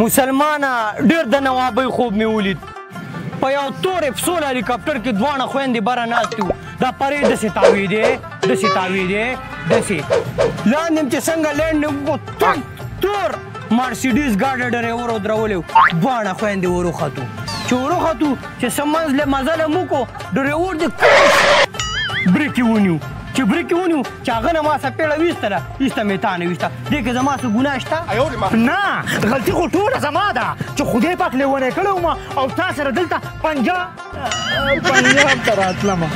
مسلمانه ډېر د نوابۍ خوب مې ولید په یو تور افسول هلیکاپټر کې دواړه خویندې بره ناستې وو دا پرې داسې تاوېدې داسې لاندې م چې څنګه لینډ تور مرسیډیز ګاډی ډریور ودرولی و دواړه خویندې وروختو چې وروختو چې څه مزله مو کو ډریور دې بریکې ونیو چې بریکې ونیو چې هغه نه ما څپېړه ویستله ایسته مې تا نه ویسته دې کې زما څه ګناه شته نه غلطي خو ټوله زما ده چې خدای پاک لیونی کړی وم او تا سره دلته پنجاب ته راتلمه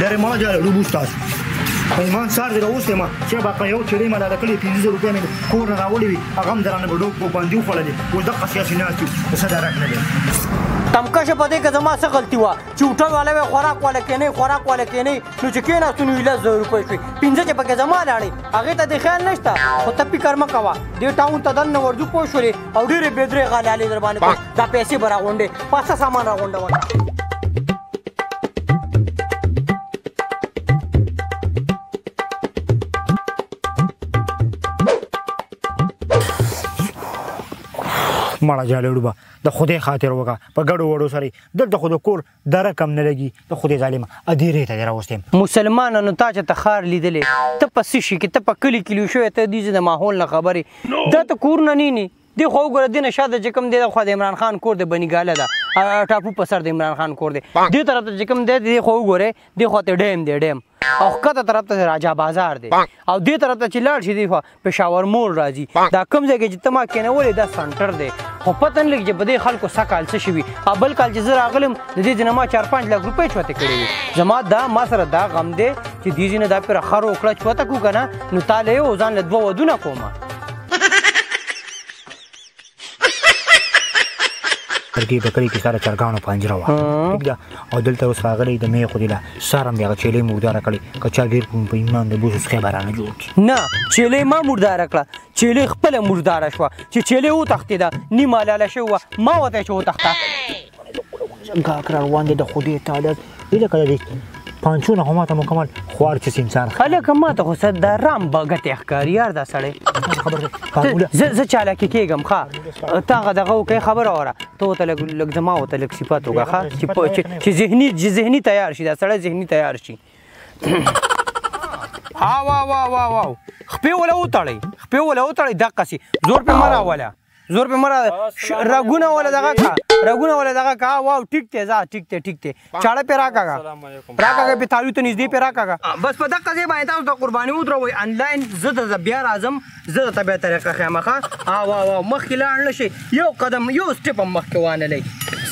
لرې مړه جاله ډوب ستاسو ایمان سار دې راوستی ما چې باقه یو چړې ما ډاله کړې 500 روپۍ مې کور نه راوړې وي هغه هم درانه به ډوب باندې وخوړلې اوس دقه سیاسي ناست یو څه درک نه دی تمکشه په دې کې زما څه غلطي وه چې هوټل والا به خوراک والا کېنی نو چې کېناستو نو 10,000 روپۍ شوې 5 چې پکې زما لاړې هغې ته دې خیال نشته خو ته فکر مه کوه دې ټاون ته دننه ورځو پوه شولې او ډېرې بېدرې غالالې در باندې دا پیسې به راغونډې پاسه سامان راغونډول مړه جاله ډوبه د خدای خاطر وکړه په ګډو وړو سره دلته خو د کور دره کم نه لګي د خدای ظالمه ادیرې ته دې راوستیم مسلمانانو تا چې ته ښار لیدلې ته په څه شي کې ته په کلي کې لوی شوی ته دې د ماحول نه خبرې دا ته کورونه نه دی خو وګوره دې نه شاته چې کوم دی خو د عمران خان کور د بني ګاله ده ټاپو په سر د عمران خان کور دی دې طرف ته چې کوم دی دې خو وګورې دې خوا ته ډیم دی ډیم او ښکته طرف ته راجا بازار دی او دې طرف ته چې لاړ شي دی خوا پېښور موړ راځي دا کوم ځای کې چې ته ما کېنولې دا سنټر دی خو پته نه لګي چې په دې خلکو څه کال څه شوي او بل کال چې زه راغلم د دې ځای نه ما 4-5 لک روپۍ چوتې کړې وې زما دا ما سره دا غم دی چې دې ځای نه دا پېره خر وکړه چوته کړو که نه نو تا له یو ځان له 2 ودونه کومه ترکې په کلي کې سره چرګانو پنجره وه ټیک ده او دلته اوس راغلی د مې خو دې له سر هم د هغه چیلۍ مرداره کړې که چا ډېر په ایمان د بوس څخه به رانه جوړ کړي نه چیلۍ ما مرداره کړه چیلۍ خپله مرداره شوه چې چیلۍ وتښتېده نیمه لاله شوې وه ما ورته چې وتښته ګاک را روان دی د خدای تعالی هیله که د پانچونه خو ماته مکمل خوار چې انسان هلکه ماته خو څه د رام بګتې ښکاري یار دا سړی زه چالاکي کېږم ښه ته هغه دغه وکړې خبره وره ته ورته لږ زما ورته لږ صفت وکړه ښه چې ذهني تیار شي دا سړی ذهني تیار شي واو خپې وله وتړئ دقسې زور پې مه راوله زور په مره رګونه ولا دغه کا واو ټیک ته چاړه په راکاګه په تاریو ته نږدې په راکاګه بس په دغه ځای باندې تاسو د قرباني ودروي انلاین زه د بیا راځم زه د طبيعت طریقه خامخه واو مخکې لاړ نشي یو قدم یو سټپ مخکې وانه لای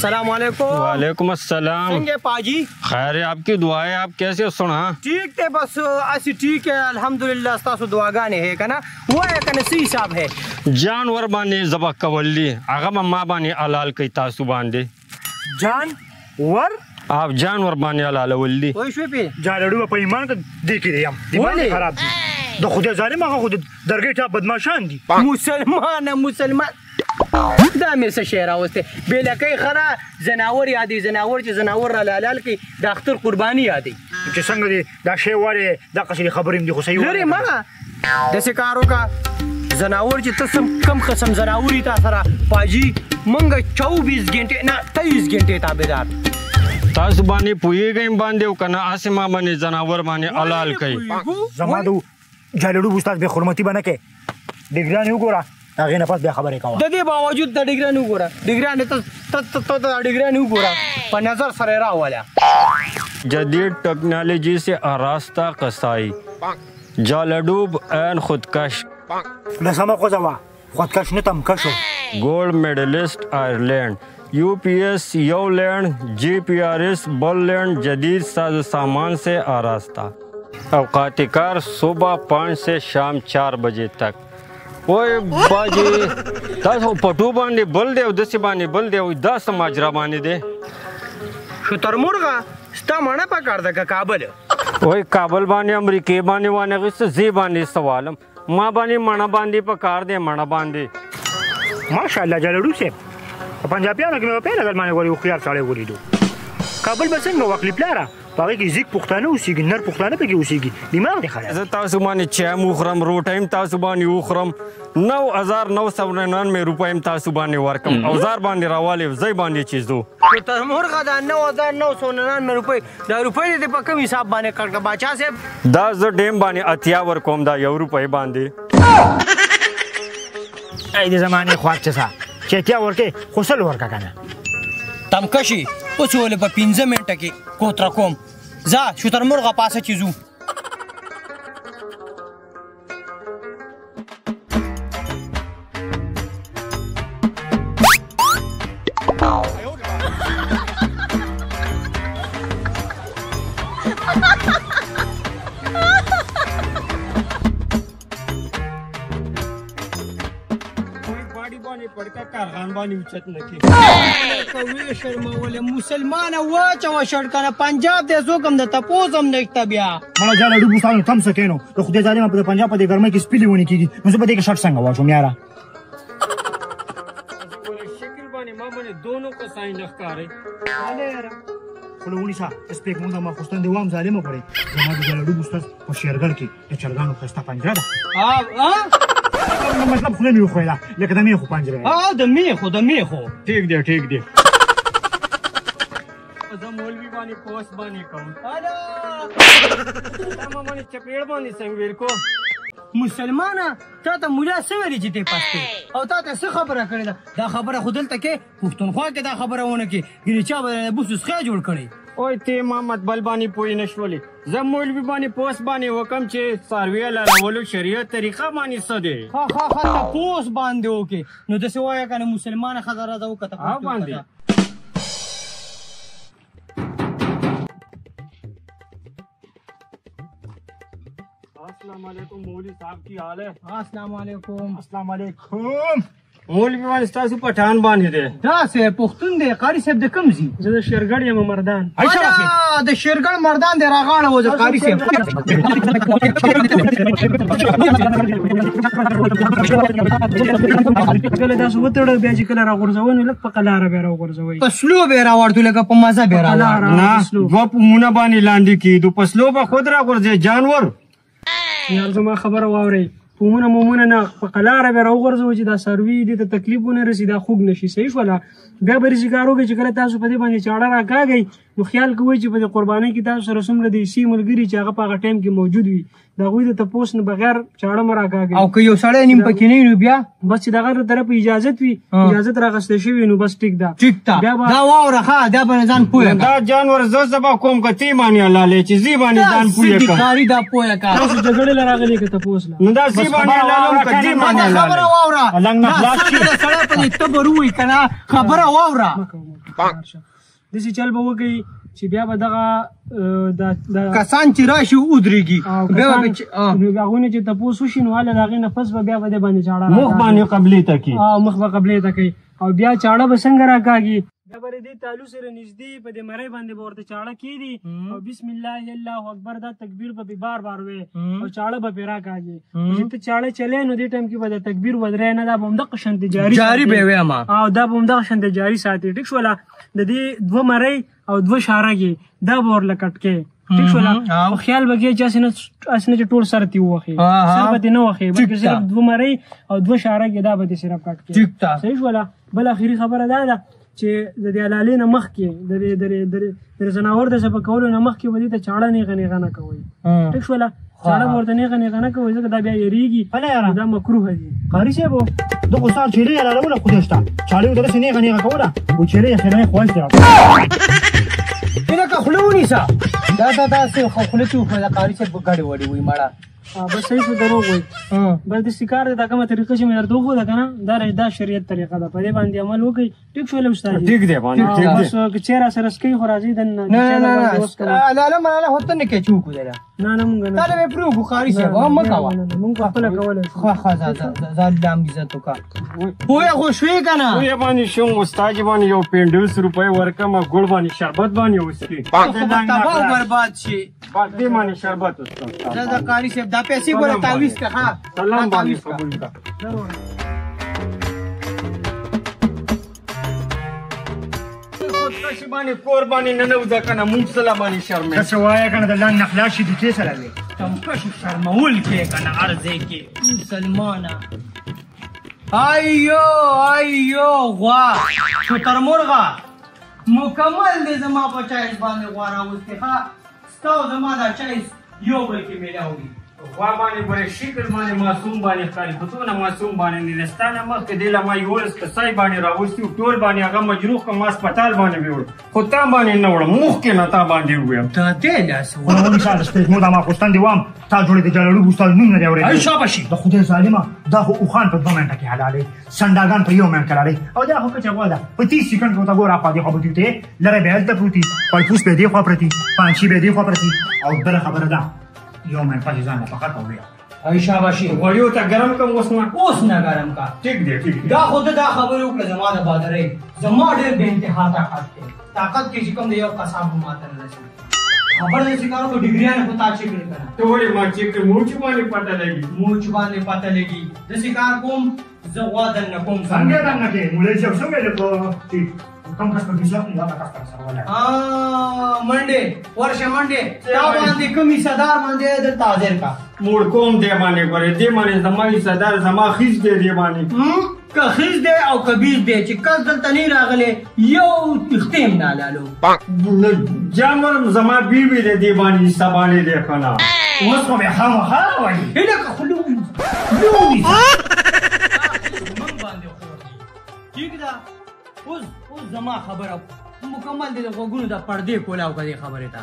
السلام علیکم वालेकुम अस्सलाम सँगै पाजी खैर है आपकी दुआएं आप कैसे सुना ठीक थे बस ऐसी ठीक है अल्हम्दुलिल्लाह तासु दुआगाने है कना वो है कने सी हिसाब है जानवर बाने जबा कवली आगा मम्मा बाने अलाल कई तासु बांधे जानवर आप जानवर बाने अलाल वल्ली ओए शोपी जालड़ू په ایمان کې دیکې دی هم दिमाग خراب دي د خدای ظالم هغه خود درګې ته بدمعشان دي مسلمان دا مې څه شی راوستی بېلکۍ خره زناور یادوي زناور چې زناور را لالال کوي د اختر قرباني یادوي چې څنګه دی دا شی وارې دقسې خبرې هم دي خو صحیح لرې مه داسې کار وکړه زناور چې ته کم قسم زناوري تا سره پاجي موږ 24 घंटे نه 23 घंटे تابعدار تاسو باندې پوهېږئ باندې او که نه هسې ما باندې زناور باندې حلال کوي زما د جالړو استاد بې حرمتي به نه کوې ډګرانې وګوره هغې نه پس بیا خبرې کوه د دې باوجود د ډګرانې وګوره ډګرانې ته ډګرانې وګوره په نظر سره یې راوله جدید टेक्नोलॉजी से आरास्ता कसाई जालडूब एन खुदकश نسمه خوځوه خودکش نه تمکشو गोल्ड मेडलिस्ट आयरलैंड यूपीएस यू लैंड जीपीआरएस बल लैंड जदीद साज सामान से आरास्ता اوقات کار صبح 5 سے شام 4 بجے تک. وای باجی تاسو پټو باندې بل دی او داسې باندې بل دی او دا څه ماجرا باندې دی؟ شترمرغه ستا مڼه پکار ده که کابل؟ وای کابل باندې امریکې باندې وانغېسته زی باندې سوالم ما باندې مڼه باندې پکار دی مڼه باندې. ماشاءالله جلالو صاحب په پنجابیانو کې مې په پیل ځل باندې ورې هوښیار سړی ولیدو. کابل به څنګه وکړي پلاره؟ په هغې کې زیږ پښتانه اوسېږي نر پښتانه پکې اوسېږي دماغ دې خراب. زه تاسو باندې چایم وخورم روټۍ هم تاسو باندې وخورم 9,999 روپۍ هم تاسو باندې ورکم اوزار باندې راوالې زی باندې چیزو. شترمرغه دا 9,999 روپۍ دا روپۍ دې په کوم حساب باندې کړ باچا صاحب؟ دا زه ډیم باندې اتیا ورکوم دا 1 روپۍ باندې. ای د زمانې خواک چې سا چې اتیا ورکې خو سل ورکه که نه تمکشي اوس ولې په 15 منټه کې کوتره کوم ځه شترمرغه پاسه چې ځو. مسلمان واچوه شړکنه پنجاب دی څوک هم د تپوس هم نشته بیا. مړه جاله ډوبو سانو تم څه کینو د خدای ظالمه په پنجاب په دې ګرمۍ کې سپیلې ونې کېږي نو زه په دې کې شرط څنګه واچوم یاره؟ شکل باندې ما باندې دونو کسای نه ښکاري. خوله ونیسه سپیک مونږ ما خوستن د وام ظالمه پړې زما د جاله ډوبو ستاسو په شیرګل کې د چرګانو ښایسته پنجره ده. مطلب خوله مې وښویله لکه د میخو پنجره. د میخو ټیک دی زه مولوي باندې پوس باندې کوم ما باندې چپېړ باندې څنګه ویل کو مسلمانه تا ته مولا څه ویلي چې تی پسته او تا ته څه خبره کړې ده؟ دا خبره خو دلته کې پښتونخوا کې دا خبره ونه کې ګینې چا به بوسوسخیا جوړ کړی. اوی ته محمد بل باندې پوه نه شولې زه مولوي باندې پوس باندې وکم چې څاروي لرولو شریعت طریقه باندې څه دی؟ ها تپوس باندې وکې نو داسې وایه که نه مسلمانه ښځه راځه وکړه تپوس باندې. السلام علیکم مولوی صاحب کی حال ہے؟ السلام علیکم. مولوی باندې ستاسو پټان باندې دی داسې پښتون دی قاري صاحب د کوم ځي؟ زه د شیرګړ یم مردان. د شیرګړ مردان دی راغاړه و د قاري صاحب. کله داسې وتړه بیا چې کله راغورځوئ نو لږ په قلاره بیا راغورځوئ په سلو به یې راوړدو لکه په مزه به یې راوړدو. نه دوه پومونه باندې لاندې کېدو په سلو به خود راغورځې جانور. یار زما خبره واورئ پومونه مومونه نه په قلاره به راوغورځوئ چې دا څاروي دې ته تکلیف ونه رسي دا خوږ نه شي. صحیح شوله؟ بیا به رسي کار وکړئ چې کله تاسو په دې باندې چاړه راکاږئ نو خیال کوئ چې په دې قربانۍ کې تاسو سره څومره د عیسي ملګري چې هغه په هغه ټایم کې موجود وي د هغوی د تپوس نه بغیر چاړه مه راکاږئ. او که یو سړی نیم پکې نه وي نو بیا بس چې د هغه طرفه اجازت وي اجازت راغسته شوي نو بس ټیک ده دا واوره ښه دا به ځان پوه دا جانور زه سبا کوم که تی باندې حلالې چې زی باندې ځان پوه کړم کاري دا پوه کړه تاسو جګړې له راغلې که تپوس له نو دا زی باندې حلالوم که تی باندې حلالې خبره واوره سړی په دې تبر ووایي که نه خبره واوره داسې چل به وکړئ چې بیا به دغه کسان چې راشي ودرېږي هغوی نه چې تپوس وشي نو هله د هغې نه پس به بیا به دې باندې چاړه مخ باندې قبلې ته کړي مخ به قبلې ته کوي او بیا چاړه به څنګه راکاږي بیا به دې تالو سره نږدې په دې مرۍ باندې به ورته چاړه کېږي او بسم الله الله اکبر دا تکبیر به پې بار بار وی او چاړه به پې راکاږي چې ته چاړه چلی نو دې ټایم کې به د تکبیر ودرې نه دا به همدغه شانتې جاري به وي او دا به همدغه شانتې جاري ساتي. ټیک شوله؟ د دې 2 مرۍ او 2 شارګې دا به ورله کټ کې. ټیک شوله؟ خو خیال به کوې چې هسې نه چې ټول سر تې ووښې سر به تې نه وښې بلکې صرف 2 مرۍ او 2 شارګې دا به تې صرف کټ کې. صحیح شوله؟ بل اخري خبره دا ده چې د دې حلالۍ نه مخکې د ځناور د ذبح کولو نه مخکې به دې ته چاړه نیغه نیغه نه کوئ. ټیک شوله؟ چاړه به ورته نیغه نیغه نه کوئ ځکه دا بیا یېرېږي دا مکروه دي. قاري صاحب دغه سال چیرې یې حلالوله خو دې شته چاړې یې داسې نیغه نیغه کوله و چیرې یې خیرنۍ خوښ دی لکه خوله ونیسه دا داسې خوله کې وخوړه قاري صاحب ګاډې وړې وي مړه بس صحیح شو دروغ وایي بس د سکار دا کومه طریقه چې مې درته وښوده که نه دا شریعت طریقه ده په دې باندې عمل وکړئ. ټیک شول استاد ټیک دی بس که چېرې سره سکوي خو راځئ دننه نه لاله ملاله هوته نه کوي چې وکړو نه نه مونږ نه دا به پرو بخاری صاحب هم مکوا مونږ خپل کولای شو خا زاد دام عزت وکا پوهه خو شوې کنه وې باندې شوم استاد باندې یو 50 روپۍ ورکم ګل باندې شربت باندې وسکي تباہ برباد شي دې باندې شربت وسکم دا قاری صاحب دا پیسې ګوره تعویز کا ها سلام باندې قبول کا خودکشي باندې کور باندې ننوځه کنه مونږ سلام باندې شرمې څه وایې کنه د لاندې نخلا شي د کې سره وي تمکش شرمول کې کنه عرضه کې مسلمانه ایو غوا شتر مرغا مکمل دې زما په چایس باندې غوا راوستي ها ستاسو زما دا چایس یو بل کې ملاوي غوا باندې ګورې شکل باندې معصوم باندې ښکاري خو څونه معصوم باندې نه ستانه مخکې دې له ما یولس کسای باندې راوستي ټول باندې هغه مجروح کم هسپتال باندې ویوړ خو تا باندې نه وړم مخکې نه تا باندې وویم دا دې لاس ولونی ساده سپېږمو دا ما خوستان دی وام تا جوړې د جلالو استاد نوم نه دی اورېدلی ای شاباشي د خدای ظالمه دا خو اوخان په 2 منټه کې حلالې سنډاګان په 1 منټ کې حلالې او دا خو کچه غوا ده په 30 سکند کې ورته ګوره خوا دې خوا به ته لره به هلته پروتي پایپوس به دې خوا پرتي پانچي به دې خوا پرتي او بله خبره ده 1 منټ پاتې ځان له فقط اوریا ای شاباشي غوړیو ته ګرم کم اوس نه ګرم کا ټیک دی دا خود دا خبره وکړه زما د بادرې زما ډېر بې انتها طاقت دی طاقت کې چې کوم دی یو قصاب ماته نه رسي خبر دې سکارو کو ډیګریانه په تا چې کړی کنه ته وړي ما چې موچ باندې پته لګي موچ باندې پته لګي د سکار کوم زه غوا دنه کوم څنګه دنه کې مولې چې څنګه له کم کس په کیسه نه دا کس سره ولا منډه ورشه منډه تا باندې کومي صدر باندې د تاجر کا موړ کوم دی باندې ګورې دی باندې زمای صدر زما خیز دی باندې که خیز دی او کبیر دی چې کس دلته نه راغلی یو تختیم نه لالو جانور زما بیبي دی باندې سبانه دی کنه اوس خو به خامخا وایي هله خلو لوی من باندې خو ٹھیک ده اوس زما خبره مکمل دې غوګونو د پردې کولاو کدي خبره تا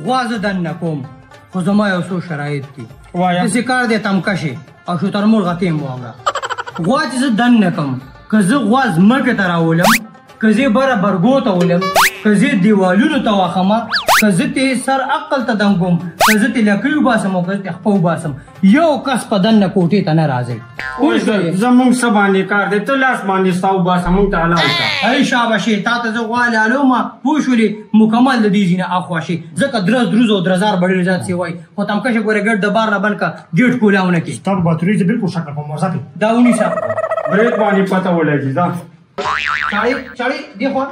غواز دن کوم خو زما یو څو شرایط دي وایا چې کار دې تمکشي او شو تر مرغه تیم واغله غوا چې دن نکم که زه غواز مکه تر اولم که زه برابر ګوت اولم که زه دیوالونو ته واخما که زه ته سر عقل ته دنګم که زه ته لکیو باسم او که ته خپو باسم یو کس په دن کوټې ته نه راځي زمون سبانه کار دې ته لاس باندې ساو باسم ته علاوه ای شاباشي تا ته زه غوا لالو ما پوښولې مکمل د دې ځینه اخواشي ځکه درز او درزار بډې ځات سی وای خو تم کښه ګوره ګډ د بار نه بن کا گیټ کولاونه کی تب باتری چې بالکل شکل په موزه کې داونی صاحب بریک باندې پته ولګي دا چاړي دی خو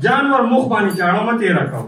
جانور مخ باندې چاړه مته راکاو